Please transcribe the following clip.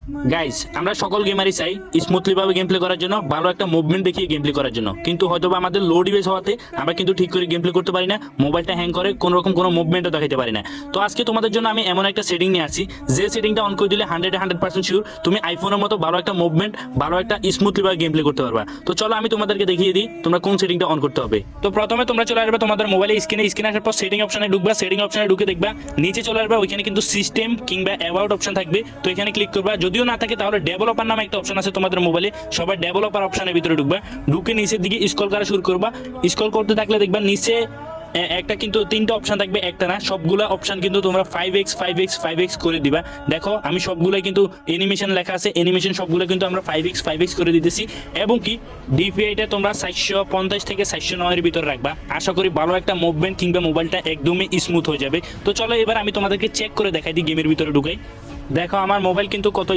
Guys, আমরা সকল গেমারই চাই স্মুথলি ভাবে গেম প্লে করার জন্য, ভালো একটা মুভমেন্ট দেখিয়ে গেম প্লে করার জন্য। কিন্তু হয়তো আমাদের লো ডিভাইস হওয়াতে আমরা কিন্তু ঠিক করে গেম প্লে করতে পারি না, মোবাইলটা হ্যাং করে, কোনো রকম কোনো মুভমেন্টও দেখাতে পারি না। তো আজকে তোমাদের জন্য আমি এমন একটা সেটিং নিয়ে আসি, যে সেটিংটা অন করে দিলে 100% শিওর তুমি আইফোনের মতো ভালো একটা মুভমেন্ট, ভালো একটা স্মুথলি ভাবে গেম প্লে করতে পারবা। তো চলো আমি তোমাদেরকে দেখিয়ে দিই তোমরা কোন সেটিংটা অন করতে হবে। তো প্রথমে তোমরা চলে আসবে তোমাদের মোবাইলে স্ক্রিনে আসার পর সেটিং অপশনে ঢুকবা, সেটিং অপশনে ঢুকে দেখবা নিচে চলে আসবে, ওইখানে কিন্তু সিস্টেম কিংবা অ্যাবাউট অপশন থাকবে। তো এখানে ক্লিক করবা, যদিও না থাকে তাহলে ডেভেলপার নামে একটা অপশন আছে তোমাদের মোবাইলে, সবাই ডেভেলপার অপশনের ভিতরে ঢুকবা, ঢুকে নিচের দিকে স্ক্রল করা শুরু করবা। স্ক্রল করতে থাকলে দেখবা নিচে একটা কিন্তু তিনটা অপশন থাকবে, একটা না সবগুলা অপশন কিন্তু তোমরা 5x করে দিবা। দেখো আমি সবগুলাই কিন্তু অ্যানিমেশন লেখা আছে, অ্যানিমেশন সবগুলো কিন্তু আমরা 5x করে দিতেছি। এবং কি ডিপিআইটা তোমরা 750 থেকে 709 এর ভিতরে রাখবা। আশা করি ভালো একটা মুভমেন্ট কিংবা মোবাইলটা একদমই স্মুথ হয়ে যাবে। তো চলো এবার আমি তোমাদেরকে চেক করে দেখাই দিই গেমের ভিতরে ঢুকাই। দেখো আমার মোবাইল কিন্তু কত